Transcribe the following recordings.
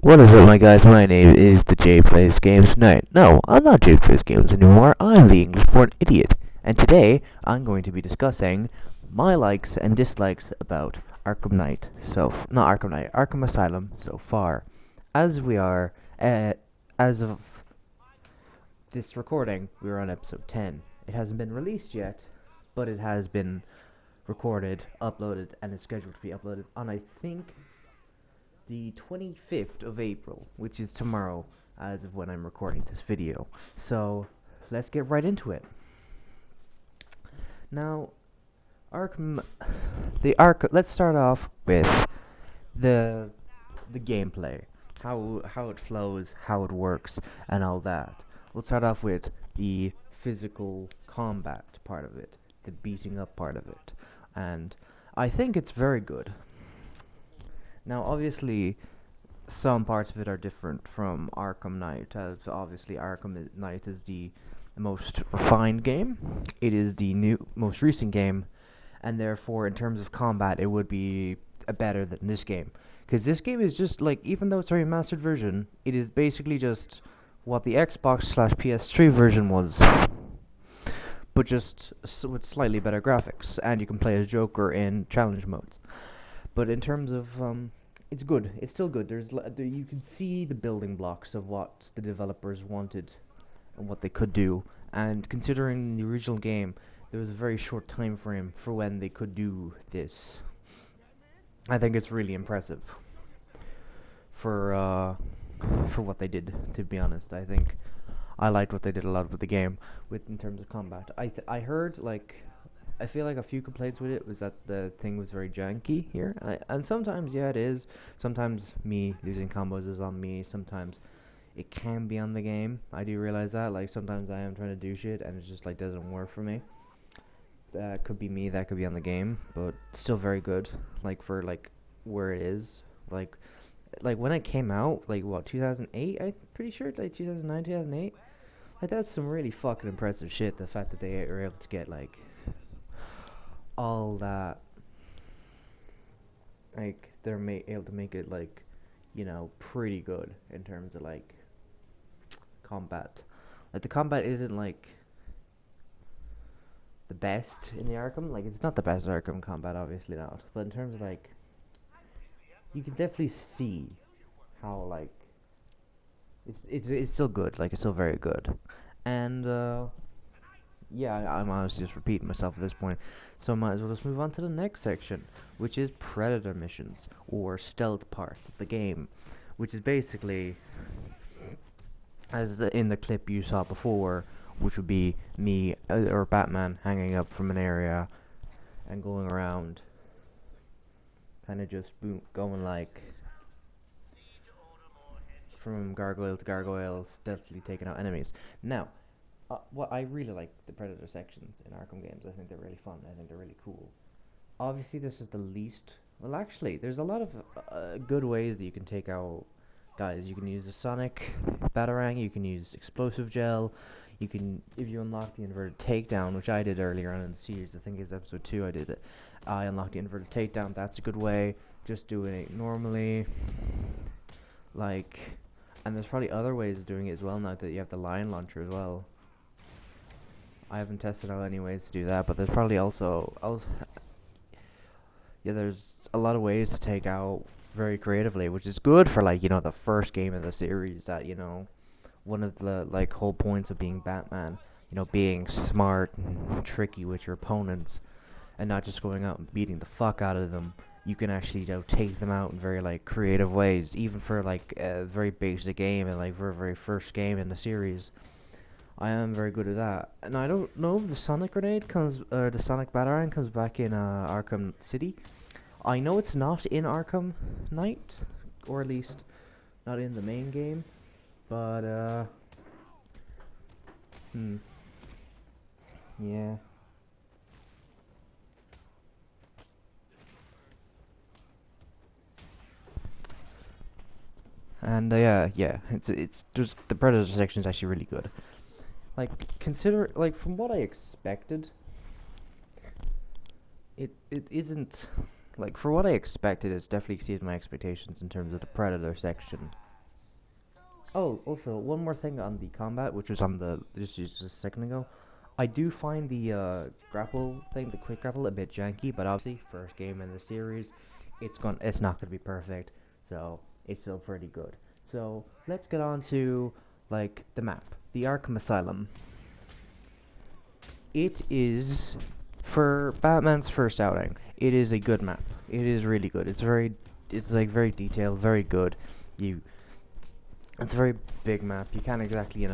What is up, my guys? My name is the J Plays Games Tonight. No, I'm not J Plays Games anymore. I'm the English-born idiot. And today, I'm going to be discussing my likes and dislikes about Arkham Knight. Not Arkham Knight, Arkham Asylum so far. As we are, as of this recording, we're on episode 10. It hasn't been released yet, but it has been recorded, uploaded, and it's scheduled to be uploaded on, I think, the 25th of April, which is tomorrow as of when I'm recording this video. So, let's get right into it. Now, let's start off with the gameplay, how it flows, how it works, and all that. We'll start off with the physical combat part of it, the beating up part of it, and I think it's very good. Now, obviously, some parts of it are different from Arkham Knight, as obviously Arkham Knight is the most refined game. It is the most recent game, and therefore, in terms of combat, it would be better than this game. Because this game is just, like, even though it's a remastered version, it is basically just what the Xbox/PS3 version was, but just with slightly better graphics, and you can play as Joker in challenge modes. But in terms of, it's good. It's still good. You can see the building blocks of what the developers wanted and what they could do. And considering the original game, there was a very short time frame for when they could do this. I think it's really impressive for what they did. To be honest, I think I liked what they did a lot with the game, in terms of combat. I heard I feel like a few complaints with it was that the thing was very janky here, and sometimes, yeah, it is. Sometimes me losing combos is on me. Sometimes it can be on the game. I do realize that. Like, sometimes I am trying to do shit and it just doesn't work for me. That could be me. That could be on the game, but still very good. For where it is. Like when it came out, 2008. I'm pretty sure 2009, 2008. That's some really fucking impressive shit. The fact that they were able to get all that, they're able to make it pretty good in terms of combat. The combat isn't the best in the Arkham. It's not the best Arkham combat, obviously not. But in terms of you can definitely see how it's still good. It's still very good, and yeah, I'm honestly just repeating myself at this point, so I might as well just move on to the next section, which is Predator missions, or stealth parts of the game, which is basically, in the clip you saw before, which would be me or Batman hanging up from an area and going around, kind of just going from gargoyle to gargoyle, stealthily taking out enemies. Now, what I really like the Predator sections in Arkham games. I think they're really fun. I think they're really cool. Obviously, this is the least. Well, actually, there's a lot of good ways that you can take out guys. You can use the sonic batarang. You can use explosive gel. You can, if you unlock the inverted takedown, which I did earlier on in the series. I think it's episode 2. I did it. I unlocked the inverted takedown. That's a good way. Just doing it normally. And there's probably other ways of doing it as well now that you have the lion launcher as well. I haven't tested out any ways to do that, but there's probably also yeah, there's a lot of ways to take out very creatively, which is good for the first game of the series. That one of the whole points of being Batman, being smart and tricky with your opponents, and not just going out and beating the fuck out of them. You can actually take them out in very creative ways, even for a very basic game and for a very first game in the series. I am very good at that. And I don't know if the Sonic Grenade the Sonic Batarang comes back in Arkham City. I know it's not in Arkham Knight, or at least not in the main game. But, yeah. And, yeah, it's just, the Predator section is actually really good. From what I expected, it isn't, for what I expected, it's definitely exceeded my expectations in terms of the Predator section. Oh, also one more thing on the combat, which was on the just a second ago. I do find the grapple thing, the quick grapple, a bit janky, but obviously first game in the series, it's not gonna be perfect, so it's still pretty good. So let's get on to like the map, the Arkham Asylum. It is for Batman's first outing. It is a good map. It is really good. It's like very detailed, very good. You, it's a very big map. You can't exactly,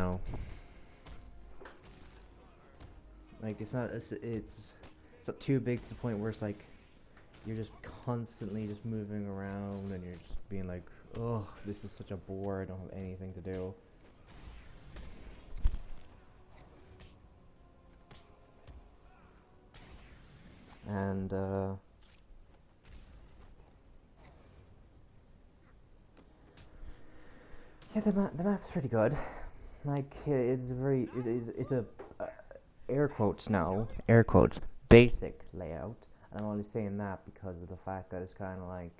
like it's not too big to the point where it's like you're just constantly just moving around and you're just being like, oh, this is such a bore. I don't have anything to do. And yeah, the map's pretty good. Like it's a air quotes now, air quotes, basic layout. And I'm only saying that because of the fact that it's kind of like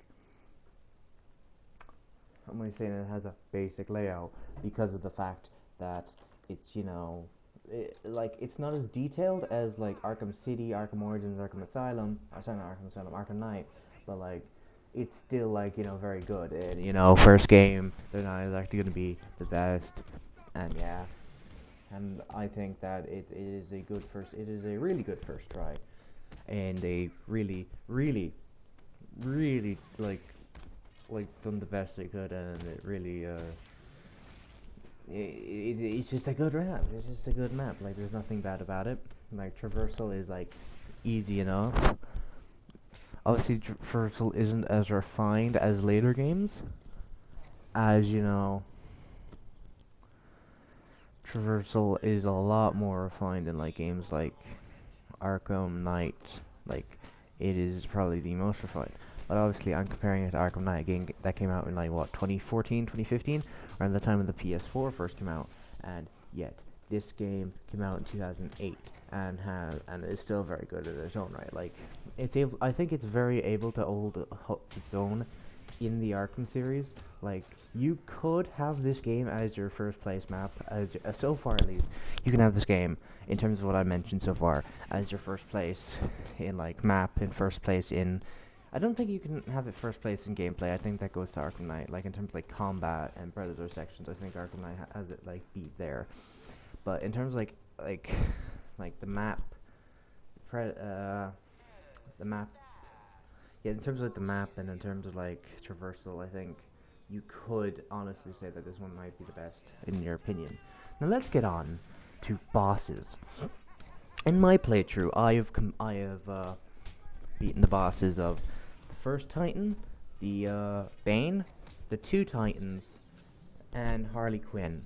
I'm only saying it has a basic layout because of the fact that it's like it's not as detailed as like Arkham City, Arkham Origins, Arkham Asylum. Or sorry, not Arkham Asylum, Arkham Knight. But like it's still like very good. And first game, they're not exactly gonna be the best. And yeah, and I think that it is a good first. It is a really good first try, and a really, really, really like done the best they could, and it really it's just a good map. It's just a good map. Like there's nothing bad about it. Like traversal is like easy enough. Obviously, traversal isn't as refined as later games, as traversal is a lot more refined in like games like Arkham Knight. Like it is probably the most refined. But obviously, I'm comparing it to Arkham Knight, a game that came out in like what 2014, 2015, around the time when the PS4 first came out, and yet this game came out in 2008 and is still very good in its own right. Like I think it's very able to hold its own in the Arkham series. Like you could have this game as your first place map, as so far at least, you can have this game in terms of what I mentioned so far as your first place in like map, in first place in. I don't think you can have it first place in gameplay. I think that goes to Arkham Knight. Like in terms of like combat and Predator sections, I think Arkham Knight has it like beat there. But in terms of like like the map, yeah, in terms of like the map and in terms of like traversal, I think you could honestly say that this one might be the best in your opinion. Now let's get on to bosses. In my playthrough, I have beaten the bosses of the first Titan, the Bane, the two Titans, and Harley Quinn.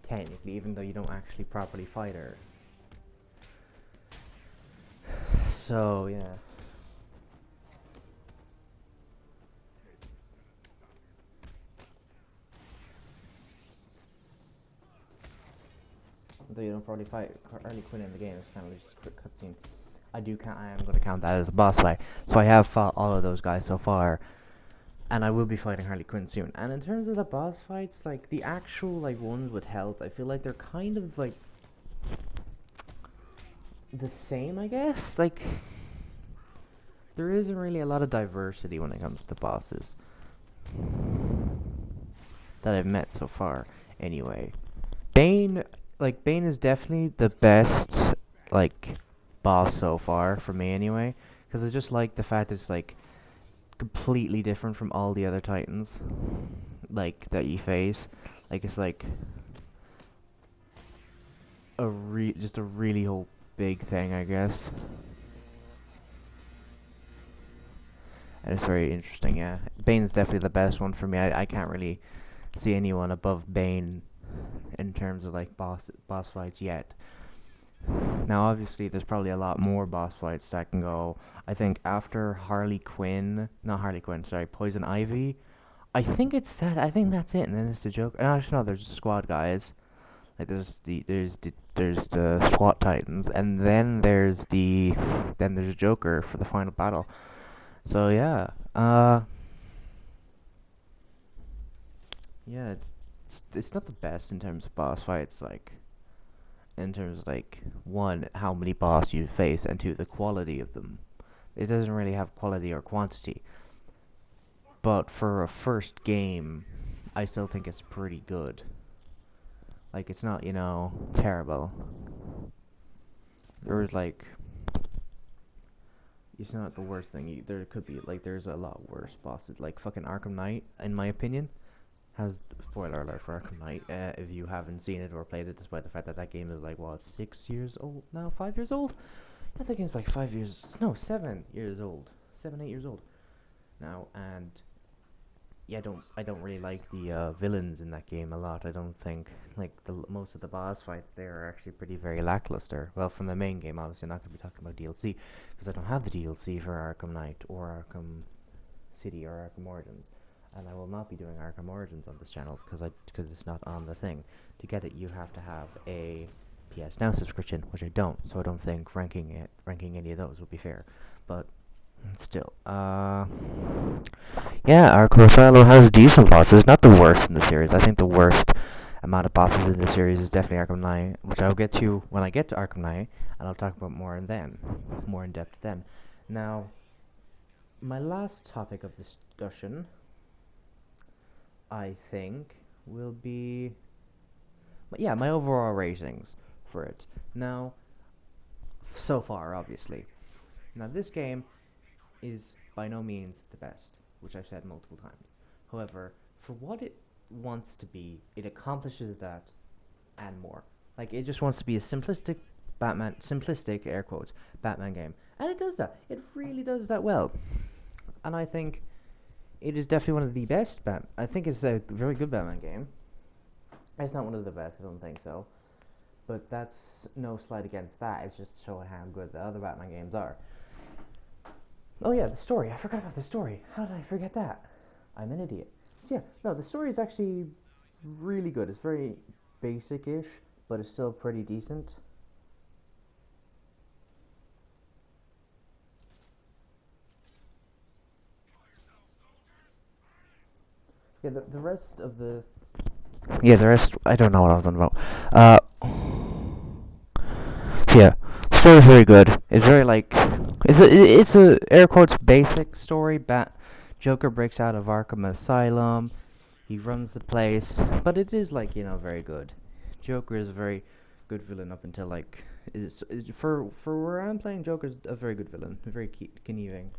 Technically, even though you don't actually properly fight her. So yeah. Though you don't probably fight Harley Quinn in the game, it's kind of just a quick cutscene. I am going to count that as a boss fight. So I have fought all of those guys so far, and I will be fighting Harley Quinn soon. And in terms of the boss fights, like the actual like ones with health, I feel like they're kind of like the same, I guess. Like there isn't really a lot of diversity when it comes to bosses that I've met so far. Anyway, Bane, Bane is definitely the best like boss so far for me anyway, because I just like the fact that it's like completely different from all the other Titans like that you face. Like it's like just a really whole big thing, I guess. And it's very interesting, yeah. Bane's definitely the best one for me. I can't really see anyone above Bane in terms of like boss fights yet. Now, obviously, there's probably a lot more boss fights that can go. I think after Harley Quinn, not Harley Quinn, sorry, Poison Ivy. I think it's that. I think that's it. And then it's the Joker. And actually, no, there's the Squad guys. Like there's the SWAT Titans, and then there's Joker for the final battle. So yeah, yeah, it's not the best in terms of boss fights, like in terms of like one, how many boss you face, and two, the quality of them. It doesn't really have quality or quantity. But for a first game, I still think it's pretty good. Like, it's not, terrible. There's like, it's not the worst thing. There could be, like, there's a lot worse bosses. Like, fucking Arkham Knight, in my opinion, has, spoiler alert for Arkham Knight, if you haven't seen it or played it, despite the fact that that game is, like, what, 6 years old now? 5 years old? I think it's like 5 years, no, 7 years old. 7, 8 years old now, and yeah, I don't really like the villains in that game a lot. I don't think like most of the boss fights there are actually very lackluster. Well, from the main game, obviously, I'm not going to be talking about DLC because I don't have the DLC for Arkham Knight or Arkham City or Arkham Origins, and I will not be doing Arkham Origins on this channel because it's not on the thing. To get it, you have to have a PS Now subscription, which I don't. So I don't think ranking any of those would be fair, but. Still, yeah, Arkham Asylum has decent bosses, not the worst in the series. I think the worst amount of bosses in the series is definitely Arkham Knight, which I'll get to when I get to Arkham Knight, and I'll talk about more in depth then. Now, my last topic of discussion, I think, will be, yeah, my overall ratings for it. Now, so far, obviously. Now, this game is by no means the best, which I've said multiple times. However, for what it wants to be, it accomplishes that and more. Like, it just wants to be a simplistic air quotes, Batman game. And it does that. It really does that well. And I think it is definitely one of the best I think it's a very good Batman game. It's not one of the best, I don't think so. But that's no slight against that. It's just showing how good the other Batman games are. Oh yeah, the story. I forgot about the story. How did I forget that? I'm an idiot. So yeah, no, the story is actually really good. It's very basic-ish, but it's still pretty decent. Yeah, the rest of the... Yeah, the rest... I don't know what I was on about. So yeah, the story is very good. It's very, like... It's a air quotes basic story. Joker breaks out of Arkham Asylum. He runs the place, but it is like very good. Joker is a very good villain up until like for where I'm playing. Joker's a very good villain, very conniving.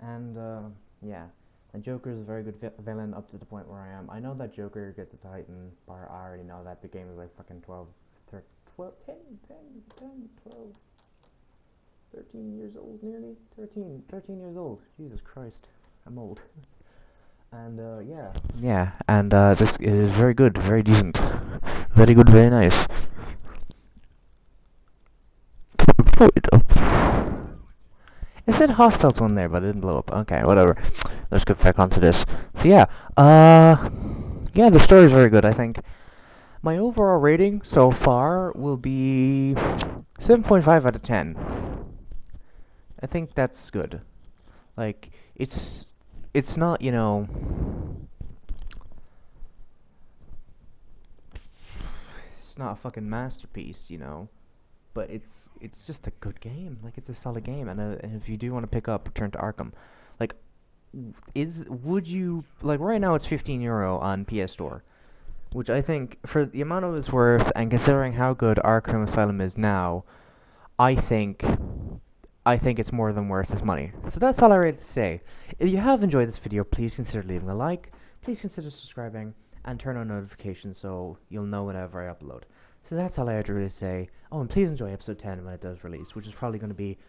And yeah, and Joker is a very good villain up to the point where I am. I know that Joker gets a Titan bar. I already know that the game is like fucking 12, 13 years old nearly. 13 years old. Jesus Christ, I'm old. And yeah, and this is very good, very decent, very good, very nice. It said hostiles on there, but it didn't blow up. Okay, whatever. Let's get back onto this. So yeah, yeah, the story is very good. I think my overall rating so far will be 7.5 out of 10. I think that's good. Like it's not it's not a fucking masterpiece, but it's just a good game. Like, it's a solid game, and if you do want to pick up Return to Arkham, like, would you, like, right now it's €15 on PS Store, which I think for the amount of it's worth, and considering how good Arkham Asylum is now, I think it's more than worth this money. So that's all I had to say. If you have enjoyed this video, please consider leaving a like, please consider subscribing, and turn on notifications so you'll know whenever I upload. So that's all I had to really say. Oh, and please enjoy episode 10 when it does release, which is probably going to be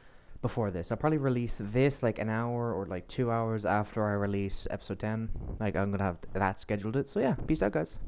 before this. I'll probably release this like an hour or like 2 hours after I release episode 10. Like, I'm going to have that scheduled it. So yeah, peace out, guys.